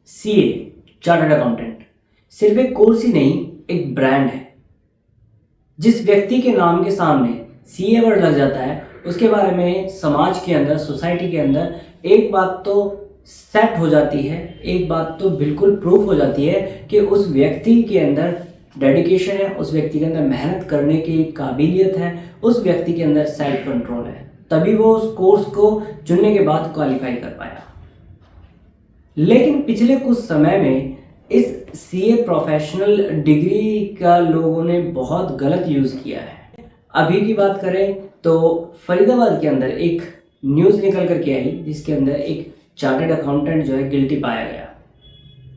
CA chartered accountant सिर्फ एक course ही नहीं, एक ब्रांड है। जिस व्यक्ति के नाम के सामने सीए वर्ड लग जाता है उसके बारे में समाज के अंदर, सोसाइटी के अंदर एक बात तो सेट हो जाती है, एक बात तो बिल्कुल प्रूफ हो जाती है कि उस व्यक्ति के अंदर डेडिकेशन है, उस व्यक्ति के अंदर मेहनत करने की काबिलियत है, उस व्यक्ति के अंदर सेल्फ कंट्रोल है, तभी वो उस कोर्स को चुनने के बाद क्वालिफाई कर पाया। लेकिन पिछले कुछ समय में इस सीए प्रोफेशनल डिग्री का लोगों ने बहुत गलत यूज़ किया है। अभी की बात करें तो फरीदाबाद के अंदर एक न्यूज़ निकल कर के आई जिसके अंदर एक चार्टर्ड अकाउंटेंट जो है गिल्टी पाया गया।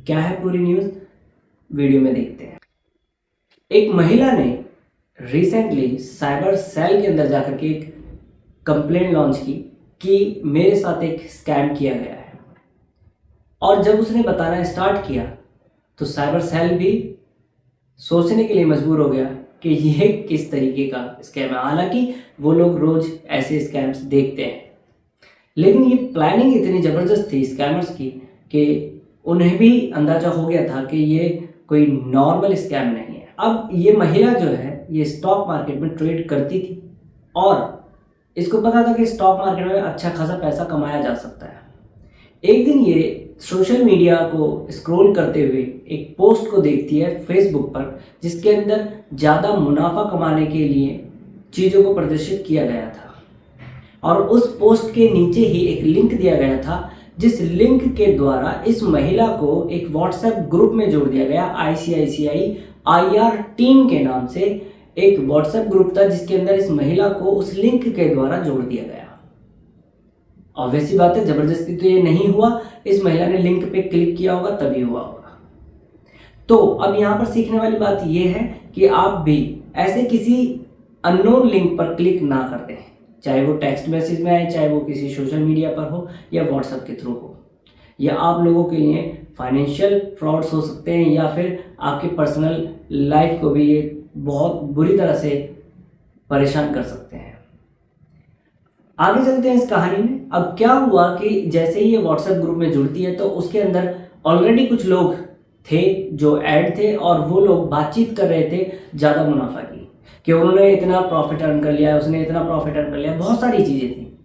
क्या है पूरी न्यूज़, वीडियो में देखते हैं। एक महिला ने रिसेंटली साइबर सेल के अंदर जाकर के एक कंप्लेंट लॉन्च की कि मेरे साथ एक स्कैम किया गया है, और जब उसने बताना स्टार्ट किया तो साइबर सेल भी सोचने के लिए मजबूर हो गया कि यह किस तरीके का स्कैम है। हालांकि वो लोग रोज ऐसे स्कैम्स देखते हैं, लेकिन ये प्लानिंग इतनी ज़बरदस्त थी स्कैमर्स की कि उन्हें भी अंदाज़ा हो गया था कि ये कोई नॉर्मल स्कैम नहीं है। अब ये महिला जो है ये स्टॉक मार्केट में ट्रेड करती थी और इसको पता था कि स्टॉक मार्केट में अच्छा खासा पैसा कमाया जा सकता है। एक दिन ये सोशल मीडिया को स्क्रॉल करते हुए एक पोस्ट को देखती है फेसबुक पर, जिसके अंदर ज़्यादा मुनाफा कमाने के लिए चीज़ों को प्रदर्शित किया गया था, और उस पोस्ट के नीचे ही एक लिंक दिया गया था, जिस लिंक के द्वारा इस महिला को एक व्हाट्सएप ग्रुप में जोड़ दिया गया। ICICI IR टीम के नाम से एक व्हाट्सएप ग्रुप था जिसके अंदर इस महिला को उस लिंक के द्वारा जोड़ दिया गया। ऑब्वियस सी बात है, जबरदस्ती तो ये नहीं हुआ, इस महिला ने लिंक पे क्लिक किया होगा तभी हुआ होगा। तो अब यहाँ पर सीखने वाली बात यह है कि आप भी ऐसे किसी अननोन लिंक पर क्लिक ना कर दें, चाहे वो टेक्स्ट मैसेज में आए, चाहे वो किसी सोशल मीडिया पर हो या व्हाट्सएप के थ्रू हो। या आप लोगों के लिए फाइनेंशियल फ्रॉड्स हो सकते हैं या फिर आपकी पर्सनल लाइफ को भी ये बहुत बुरी तरह से परेशान कर सकते हैं। आगे चलते हैं इस कहानी में। अब क्या हुआ कि जैसे ही ये व्हाट्सएप ग्रुप में जुड़ती है तो उसके अंदर ऑलरेडी कुछ लोग थे जो ऐड थे, और वो लोग बातचीत कर रहे थे ज़्यादा मुनाफा की, कि उन्होंने इतना प्रॉफिट अर्न कर लिया, उसने इतना प्रॉफिट अर्न कर लिया, बहुत सारी चीज़ें थी,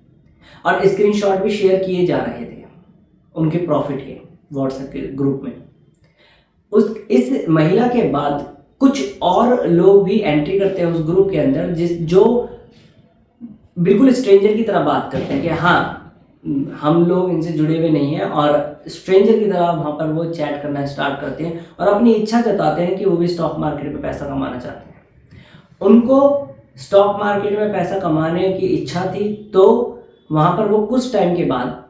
और स्क्रीनशॉट भी शेयर किए जा रहे थे उनके प्रॉफिट के व्हाट्सएप के ग्रुप में। इस महिला के बाद कुछ और लोग भी एंट्री करते हैं उस ग्रुप के अंदर, जो बिल्कुल स्ट्रेंजर की तरह बात करते हैं कि हाँ हम लोग इनसे जुड़े हुए नहीं हैं, और स्ट्रेंजर की तरह वहाँ पर वो चैट करना स्टार्ट करते हैं और अपनी इच्छा जताते हैं कि वो भी स्टॉक मार्केट में पैसा कमाना चाहते हैं। उनको स्टॉक मार्केट में पैसा कमाने की इच्छा थी, तो वहाँ पर वो कुछ टाइम के बाद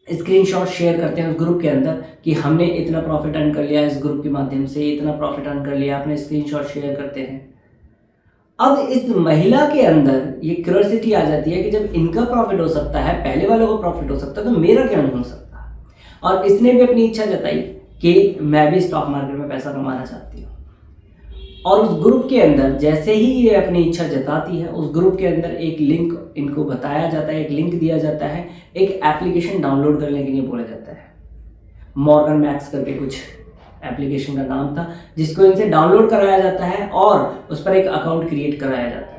स्क्रीनशॉट शेयर करते हैं उस ग्रुप के अंदर कि हमने इतना प्रॉफिट अर्न कर लिया इस ग्रुप के माध्यम से, इतना प्रॉफिट अर्न कर लिया, अपने स्क्रीनशॉट शेयर करते हैं। अब इस महिला के अंदर ये क्यूरियोसिटी आ जाती है कि जब इनका प्रॉफिट हो सकता है, पहले वालों को प्रॉफिट हो सकता है, तो मेरा क्यों नहीं हो सकता। और इसने भी अपनी इच्छा जताई कि मैं भी स्टॉक मार्केट में पैसा कमाना चाहती हूँ। और उस ग्रुप के अंदर जैसे ही ये अपनी इच्छा जताती है, उस ग्रुप के अंदर एक लिंक इनको बताया जाता है, एक लिंक दिया जाता है, एक एप्लीकेशन डाउनलोड करने के लिए बोला जाता है। मॉर्गन मैक्स करके कुछ एप्लीकेशन का नाम था, जिसको इनसे डाउनलोड कराया जाता है और उस पर एक अकाउंट क्रिएट कराया जाता है।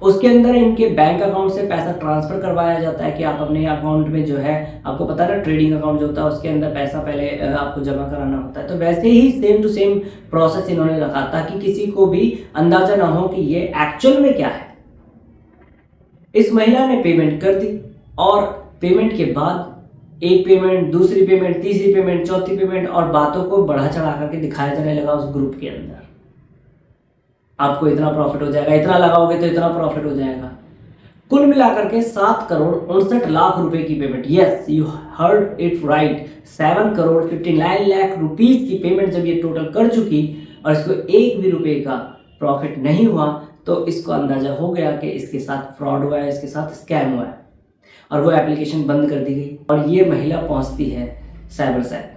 उसके अंदर इनके बैंक अकाउंट से पैसा ट्रांसफ़र करवाया जाता है कि आप अपने अकाउंट में जो है, आपको पता है ना ट्रेडिंग अकाउंट जो होता है उसके अंदर पैसा पहले आपको जमा कराना होता है, तो वैसे ही सेम टू सेम प्रोसेस इन्होंने रखा ताकि किसी को भी अंदाज़ा ना हो कि ये एक्चुअल में क्या है। इस महिला ने पेमेंट कर दी, और पेमेंट के बाद एक पेमेंट, दूसरी पेमेंट, तीसरी पेमेंट, चौथी पेमेंट, और बातों को बढ़ा चढ़ा करके दिखाया जाने लगा उस ग्रुप के अंदर। आपको इतना प्रॉफिट हो जाएगा, इतना लगाओगे तो इतना प्रॉफिट हो जाएगा। कुल मिलाकर के 7,69,00,000 रुपए की payment, yes you heard it right, 7,59,00,000 rupees की पेमेंट जब ये टोटल कर चुकी और इसको एक भी रुपए का प्रॉफिट नहीं हुआ, तो इसको अंदाजा हो गया कि इसके साथ फ्रॉड हुआ है, इसके साथ स्कैम हुआ है, और वो एप्लीकेशन बंद कर दी गई। और ये महिला पहुंचती है साइबर सेल।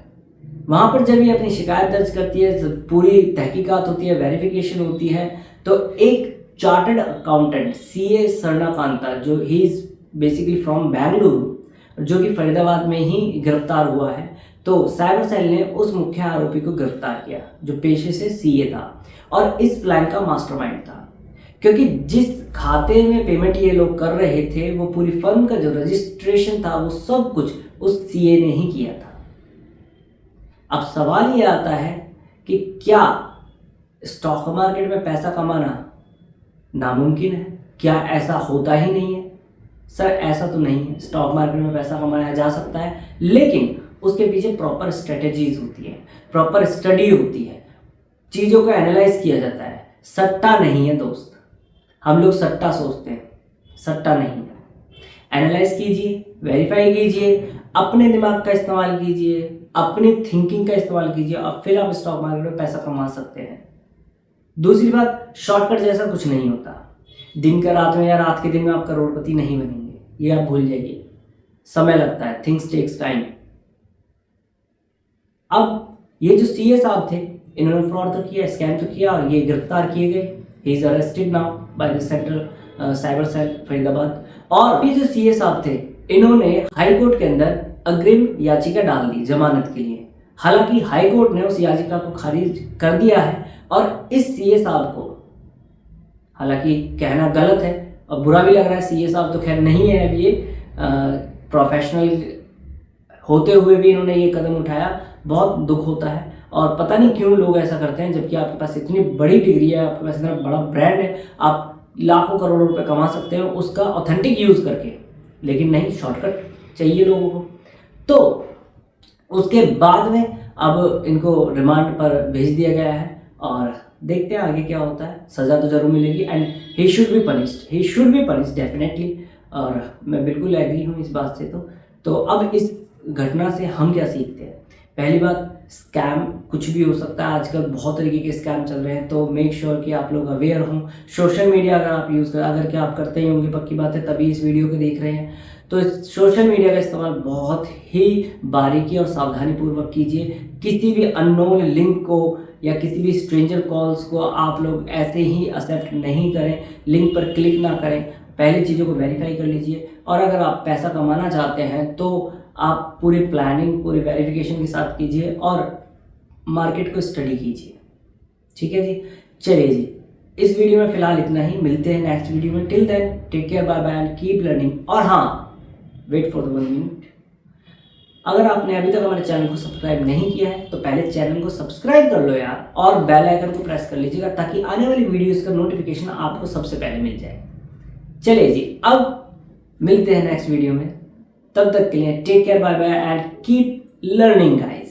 वहाँ पर जब ये अपनी शिकायत दर्ज करती है, पूरी तहकीकात होती है, वेरिफिकेशन होती है, तो एक चार्टर्ड अकाउंटेंट CA स्वर्णकांता, जो he is basically from Bengaluru, जो कि फरीदाबाद में ही गिरफ्तार हुआ है, तो साइबर सेल ने उस मुख्य आरोपी को गिरफ्तार किया जो पेशे से सीए था और इस प्लान का मास्टरमाइंड था, क्योंकि जिस खाते में पेमेंट ये लोग कर रहे थे वो पूरी फर्म का जो रजिस्ट्रेशन था वो सब कुछ उस सीए ने ही किया था। अब सवाल ये आता है कि क्या स्टॉक मार्केट में पैसा कमाना नामुमकिन है? क्या ऐसा होता ही नहीं है? सर ऐसा तो नहीं है, स्टॉक मार्केट में पैसा कमाया जा सकता है, लेकिन उसके पीछे प्रॉपर स्ट्रेटेजीज होती है, प्रॉपर स्टडी होती है, चीज़ों को एनालाइज किया जाता है। सट्टा नहीं है दोस्त, हम लोग सट्टा सोचते हैं, सट्टा नहीं है। एनालाइज कीजिए, वेरीफाई कीजिए, अपने दिमाग का इस्तेमाल कीजिए, अपनी थिंकिंग का इस्तेमाल कीजिए और फिर आप स्टॉक मार्केट में पैसा कमा सकते हैं। दूसरी बात, शॉर्टकट जैसा कुछ नहीं होता। दिन का रात में या रात के दिन में आप करोड़पति नहीं बनेंगे, ये आप भूल जाइए। समय लगता है, थिंग्स टेक्स टाइम। अब ये जो सीए साहब थे, इन्होंने फ्रॉड तो किया, स्कैम तो किया और ये गिरफ्तार किए गए। He is arrested now by the central cyber cell Faridabad. और ये जो सीए साहब थे, इन्होंने हाई कोर्ट के अंदर अग्रिम याचिका डाल दी जमानत के लिए। हालांकि हाई कोर्ट ने उस याचिका को खारिज कर दिया है और इस सीए साहब को, हालांकि कहना गलत है और बुरा भी लग रहा है, सीए साहब तो खैर नहीं है अब ये, प्रोफेशनल होते हुए भी इन्होंने ये कदम उठाया, बहुत दुख होता है। और पता नहीं क्यों लोग ऐसा करते हैं, जबकि आपके पास इतनी बड़ी डिग्री है, आपके पास इतना बड़ा ब्रांड है, आप लाखों करोड़ों रुपए कमा सकते हो उसका ऑथेंटिक यूज़ करके, लेकिन नहीं, शॉर्टकट चाहिए लोगों को। तो उसके बाद में अब इनको रिमांड पर भेज दिया गया है और देखते हैं आगे क्या होता है। सज़ा तो जरूर मिलेगी and he should be punished, he should be punished definitely. और मैं बिल्कुल एग्री हूँ इस बात से। तो अब इस घटना से हम क्या सीखते हैं? पहली बात, स्कैम कुछ भी हो सकता है, आजकल बहुत तरीके के स्कैम चल रहे हैं, तो मेक श्योर कि आप लोग अवेयर हों। सोशल मीडिया अगर आप यूज़ कर, अगर क्या आप करते ही होंगे, पक्की बात है, तभी इस वीडियो को देख रहे हैं, तो सोशल मीडिया का इस्तेमाल बहुत ही बारीकी और सावधानी पूर्वक कीजिए। किसी भी अननोन लिंक को या किसी भी स्ट्रेंजर कॉल्स को आप लोग ऐसे ही एक्सेप्ट नहीं करें, लिंक पर क्लिक ना करें, पहले चीज़ों को वेरीफाई कर लीजिए। और अगर आप पैसा कमाना चाहते हैं तो आप पूरी प्लानिंग, पूरी वेरिफिकेशन के साथ कीजिए और मार्केट को स्टडी कीजिए। ठीक है जी, चलिए जी, इस वीडियो में फिलहाल इतना ही। मिलते हैं नेक्स्ट वीडियो में। Till then take care, bye bye and keep learning. और हाँ, वेट फॉर द 1 मिनट, अगर आपने अभी तक हमारे चैनल को सब्सक्राइब नहीं किया है तो पहले चैनल को सब्सक्राइब कर लो यार, और बेल आइकन को प्रेस कर लीजिएगा ताकि आने वाली वीडियोस का नोटिफिकेशन आपको सबसे पहले मिल जाए। चलिए जी, अब मिलते हैं नेक्स्ट वीडियो में। तब तक के लिए take care, bye bye and keep learning guys.